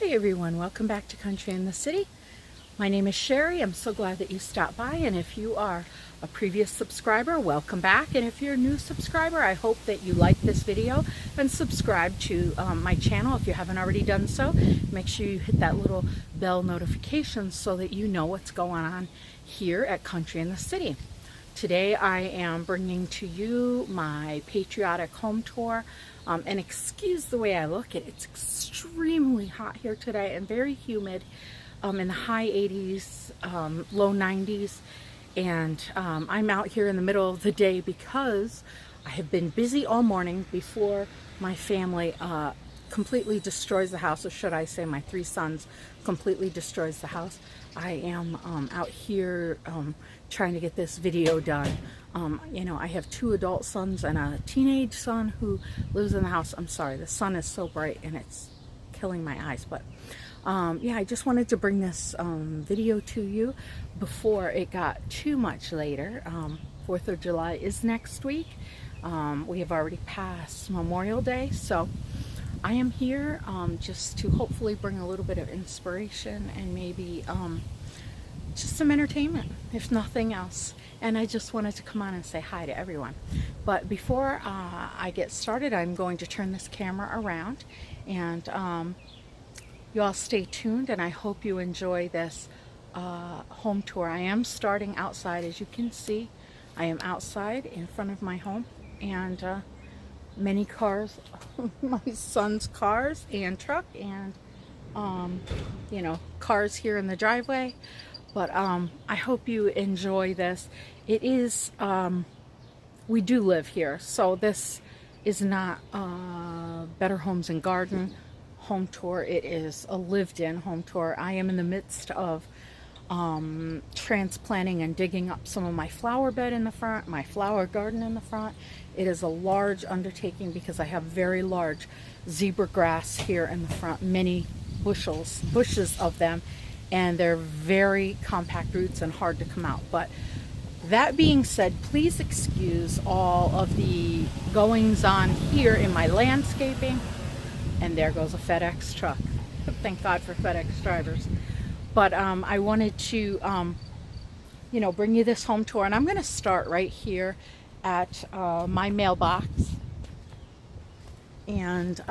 Hi everyone, welcome back to Country in the City. My name is Sherry. I'm so glad that you stopped by, and if you are a previous subscriber, welcome back. And if you're a new subscriber, I hope that you like this video and subscribe to my channel if you haven't already done so. Make sure you hit that little bell notification so that you know what's going on here at Country in the City. Today I am bringing to you my Patriotic home tour, and excuse the way I look. It's extremely hot here today and very humid, in the high 80s, low 90s, and I'm out here in the middle of the day because I have been busy all morning before my family completely destroys the house, or should I say my three sons completely destroys the house. I am out here trying to get this video done. You know, I have two adult sons and a teenage son who lives in the house. I'm sorry, the sun is so bright and it's killing my eyes, but yeah, I just wanted to bring this video to you before it got too much later. 4th of July is next week. We have already passed Memorial Day, so I am here just to hopefully bring a little bit of inspiration and maybe just some entertainment, if nothing else. And I just wanted to come on and say hi to everyone. But before I get started, I'm going to turn this camera around, and you all stay tuned, and I hope you enjoy this home tour. I am starting outside. As you can see, I am outside in front of my home, and many cars, my son's cars and truck, and you know, cars here in the driveway. But I hope you enjoy this. It is, we do live here, so this is not Better Homes and Garden home tour. It is a lived-in home tour. I am in the midst of transplanting and digging up some of my flower bed in the front, my flower garden in the front. It is a large undertaking because I have very large zebra grass here in the front, many bushes of them, and they're very compact roots and hard to come out. But that being said, please excuse all of the goings on here in my landscaping. And there goes a FedEx truck. Thank God for FedEx drivers. But I wanted to, you know, bring you this home tour. And I'm going to start right here at my mailbox and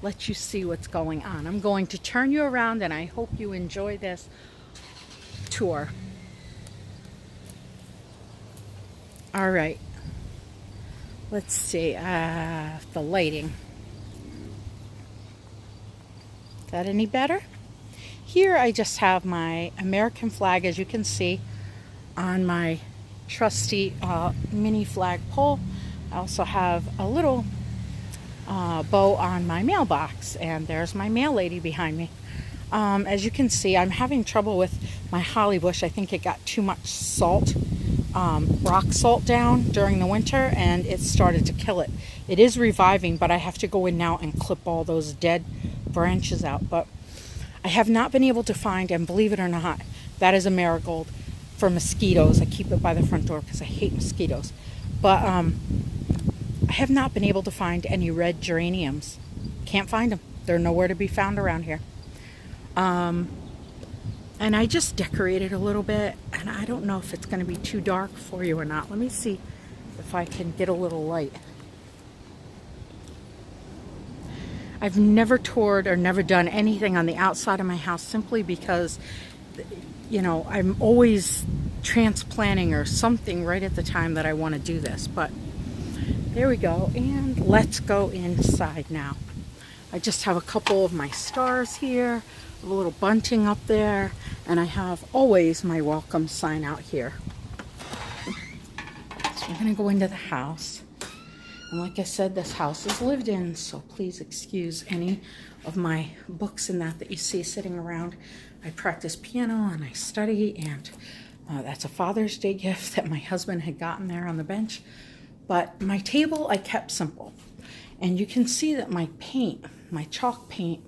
let you see what's going on. I'm going to turn you around, and I hope you enjoy this tour. All right. Let's see. The lighting. Is that any better? Here I just have my American flag, as you can see, on my trusty mini flag pole. I also have a little bow on my mailbox, and there's my mail lady behind me. As you can see, I'm having trouble with my holly bush. I think it got too much salt, rock salt down during the winter, and it started to kill it. It is reviving, but I have to go in now and clip all those dead branches out. But I have not been able to find, and believe it or not, that is a marigold for mosquitoes. I keep it by the front door because I hate mosquitoes. But I have not been able to find any red geraniums. Can't find them. They're nowhere to be found around here. And I just decorated a little bit, and I don't know if it's going to be too dark for you or not. Let me see if I can get a little light. I've never toured or never done anything on the outside of my house simply because, you know, I'm always transplanting or something right at the time that I want to do this. But there we go, and let's go inside now. I just have a couple of my stars here, a little bunting up there, and I have always my welcome sign out here. So we're going to go into the house. And like I said, this house is lived in, so please excuse any of my books and that you see sitting around. I practice piano and I study, and that's a Father's Day gift that my husband had gotten there on the bench. But my table I kept simple. And you can see that my paint, my chalk paint,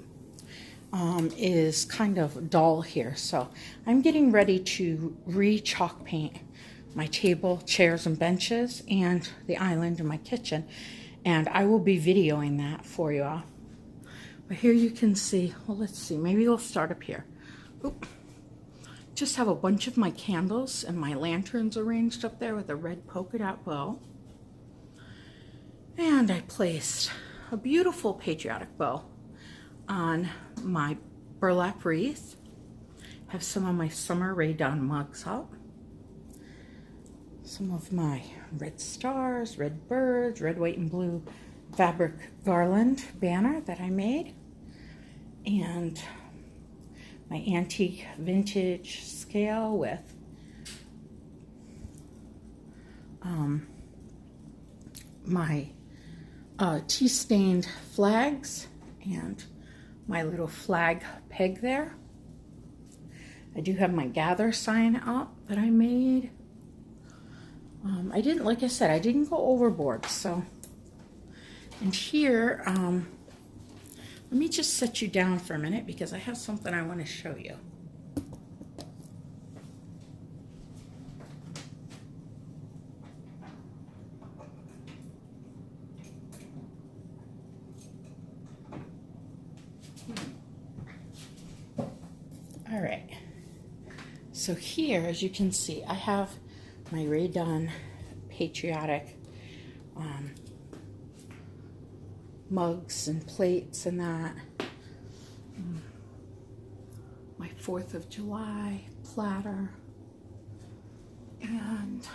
is kind of dull here. So I'm getting ready to re-chalk paint my table, chairs, and benches, and the island in my kitchen. And I will be videoing that for you all. But here you can see, well, let's see, maybe we'll start up here. Oop. Just have a bunch of my candles and my lanterns arranged up there with a red polka dot bow. And I placed a beautiful patriotic bow on my burlap wreath. Have some of my summer Raydon mugs out. Some of my red stars, red birds, red, white, and blue fabric garland banner that I made. And my antique vintage scale with my tea-stained flags and my little flag peg there. I do have my gather sign up that I made. I didn't, like I said, I didn't go overboard. So, and here, let me just set you down for a minute because I have something I want to show you. All right. So here, as you can see, I have my Raydon Patriotic mugs and plates and that. My 4th of July platter. And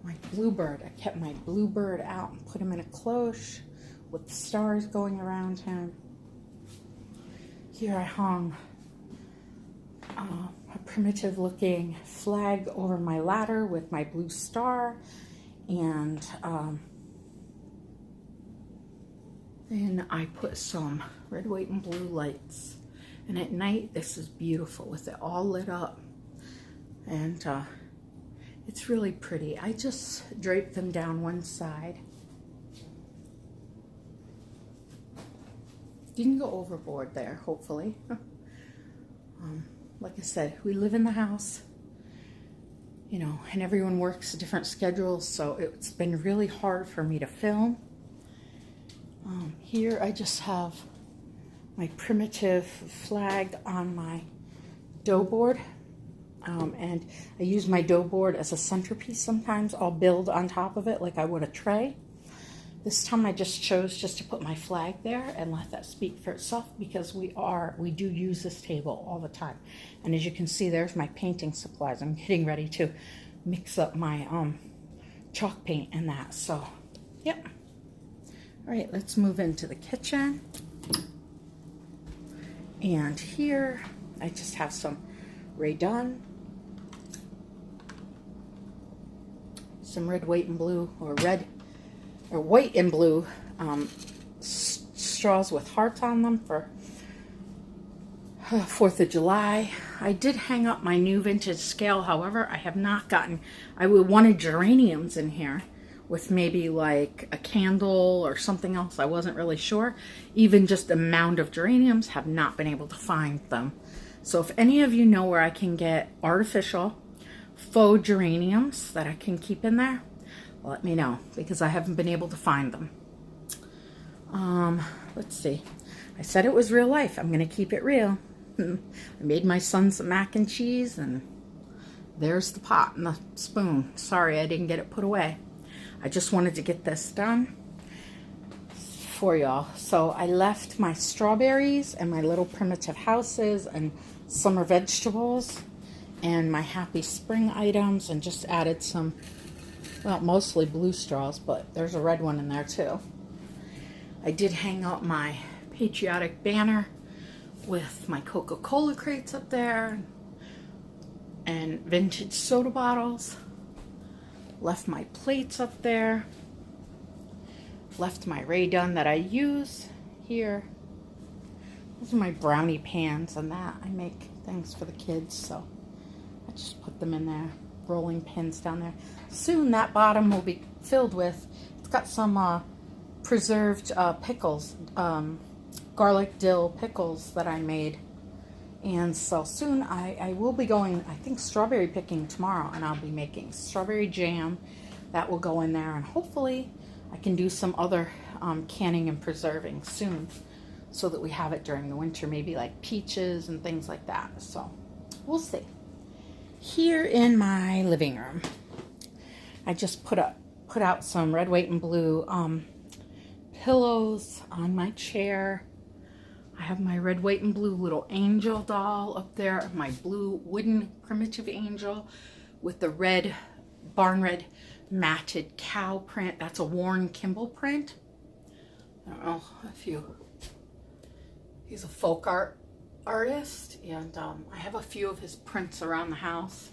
my bluebird. I kept my bluebird out and put him in a cloche with the stars going around him. Here I hung a primitive looking flag over my ladder with my blue star, and then I put some red, white, and blue lights. And at night, this is beautiful with it all lit up. And it's really pretty. I just draped them down one side. Didn't go overboard there, hopefully. Like I said, we live in the house, you know, and everyone works different schedules, so it's been really hard for me to film. Here I just have my primitive flag on my dough board, and I use my dough board as a centerpiece sometimes. I'll build on top of it like I would a tray. This time I just chose just to put my flag there and let that speak for itself, because we do use this table all the time. And as you can see, there's my painting supplies. I'm getting ready to mix up my chalk paint and that. So, yep. All right, let's move into the kitchen. And here I just have some Raydon, some red, white, and blue, or white and blue straws with hearts on them for 4th of July. I did hang up my new vintage scale. However, I have not gotten, I wanted geraniums in here with maybe like a candle or something else. I wasn't really sure. Even just a mound of geraniums, have not been able to find them. So if any of you know where I can get artificial faux geraniums that I can keep in there, let me know, because I haven't been able to find them. Let's see. I said it was real life. I'm going to keep it real. I made my son some mac and cheese, and there's the pot and the spoon. Sorry I didn't get it put away. I just wanted to get this done for y'all. So I left my strawberries and my little primitive houses and summer vegetables and my happy spring items, and just added some, well, mostly blue straws, but there's a red one in there too. I did hang out my patriotic banner with my Coca-Cola crates up there and vintage soda bottles. Left my plates up there. Left my Raydon that I use here. Those are my brownie pans and that. I make things for the kids, so I just put them in there. Rolling pins down there. Soon that bottom will be filled with, it's got some preserved pickles, garlic dill pickles that I made. And so soon I will be going, I think, strawberry picking tomorrow, and I'll be making strawberry jam that will go in there, and hopefully I can do some other canning and preserving soon so that we have it during the winter, maybe like peaches and things like that. So we'll see. Here in my living room, I just put out some red, white, and blue pillows on my chair. I have my red, white, and blue little angel doll up there, my blue wooden primitive angel with the red, barn red matted cow print. That's a Warren Kimball print. I don't know if he's a folk artist, and I have a few of his prints around the house.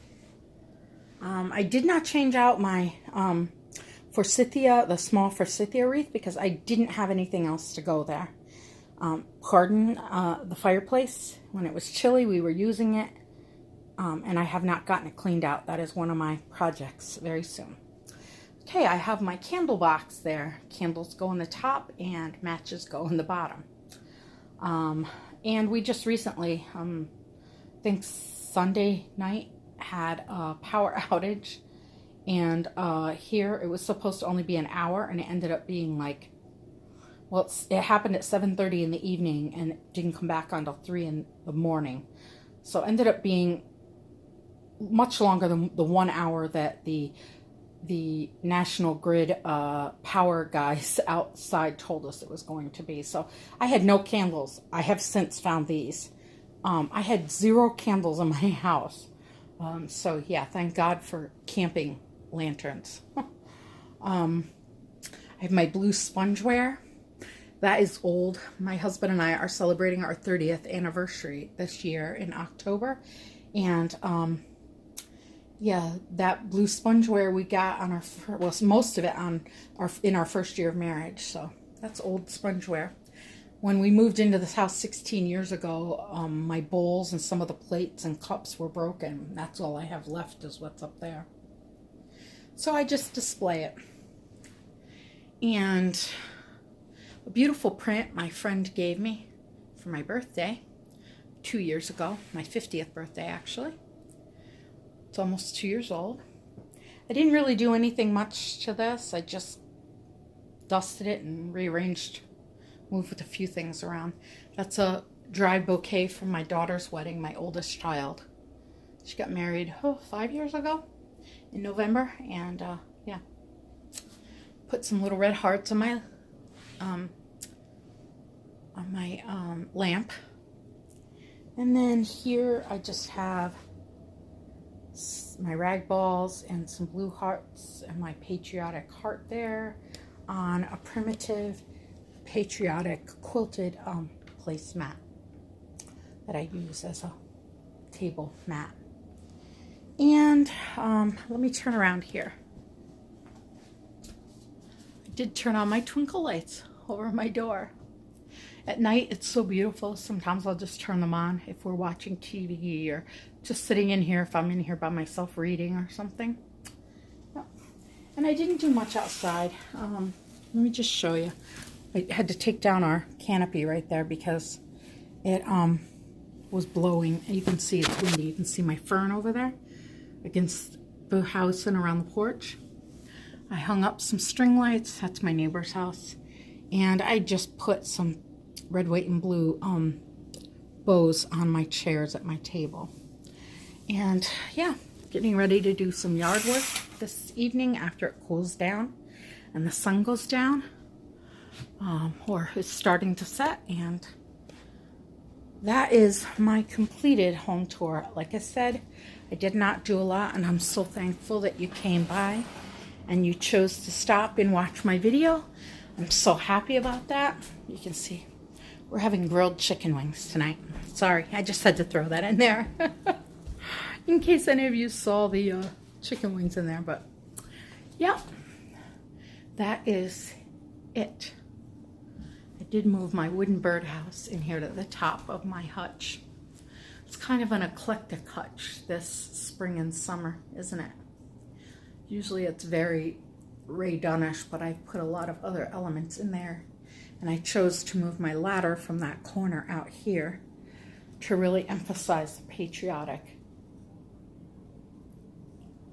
I did not change out my forsythia, the small forsythia wreath, because I didn't have anything else to go there. Pardon the fireplace. When it was chilly, we were using it, and I have not gotten it cleaned out. That is one of my projects very soon. Okay, I have my candle box there. Candles go in the top and matches go in the bottom. And we just recently, I think Sunday night, had a power outage. And here it was supposed to only be an hour, and it ended up being like, well, it happened at 7:30 in the evening and it didn't come back until 3 in the morning. So it ended up being much longer than the 1 hour that the National Grid power guys outside told us it was going to be. So I had no candles. I have since found these. I had 0 candles in my house. So yeah, thank God for camping lanterns. I have my blue spongeware. That is old. My husband and I are celebrating our 30th anniversary this year in October. And yeah, that blue spongeware we got on our, well, most of it in our first year of marriage. So that's old spongeware. When we moved into this house 16 years ago, my bowls and some of the plates and cups were broken. That's all I have left is what's up there. So I just display it. And a beautiful print my friend gave me for my birthday 2 years ago, my 50th birthday actually. It's almost 2 years old. I didn't really do anything much to this. I just dusted it and rearranged, moved a few things around. That's a dried bouquet from my daughter's wedding, my oldest child. She got married 5 years ago in November, and yeah, put some little red hearts on my lamp. And then here I just have my rag balls and some blue hearts and my patriotic heart there on a primitive patriotic quilted placemat that I use as a table mat. And let me turn around here. I did turn on my twinkle lights over my door. At night, it's so beautiful. Sometimes I'll just turn them on if we're watching TV or just sitting in here if I'm in here by myself reading or something. Yeah. And I didn't do much outside. Let me just show you. I had to take down our canopy right there because it was blowing. You can see it's windy. You can see my fern over there against the house and around the porch. I hung up some string lights. That's my neighbor's house. And I just put some red, white, and blue bows on my chairs at my table. And yeah, getting ready to do some yard work this evening after it cools down and the sun goes down, or is starting to set. And that is my completed home tour. Like I said, I did not do a lot, and I'm so thankful that you came by and you chose to stop and watch my video. I'm so happy about that. You can see we're having grilled chicken wings tonight. Sorry, I just had to throw that in there in case any of you saw the chicken wings in there. But yeah, that is it. I did move my wooden birdhouse in here to the top of my hutch. It's kind of an eclectic hutch this spring and summer, isn't it? Usually it's very Ray Dunnish, but I've put a lot of other elements in there. And I chose to move my ladder from that corner out here to really emphasize the patriotic.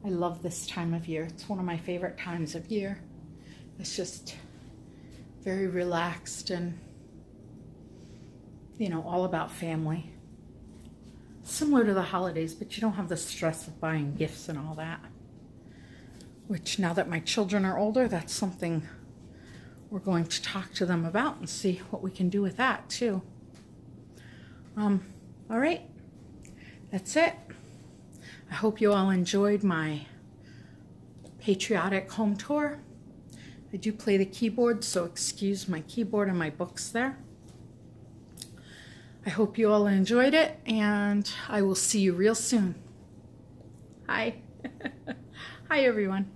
I love this time of year. It's one of my favorite times of year. It's just very relaxed and, you know, all about family. Similar to the holidays, but you don't have the stress of buying gifts and all that. Which, now that my children are older, that's something we're going to talk to them about and see what we can do with that too. All right, that's it. I hope you all enjoyed my Patriotic home tour. I do play the keyboard, so excuse my keyboard and my books there. I hope you all enjoyed it, and I will see you real soon. Hi. Hi, everyone.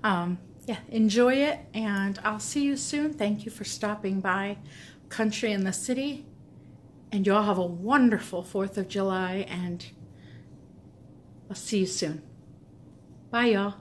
Yeah, enjoy it, and I'll see you soon. Thank you for stopping by Country in the City, and you all have a wonderful 4th of July, and I'll see you soon. Bye, y'all.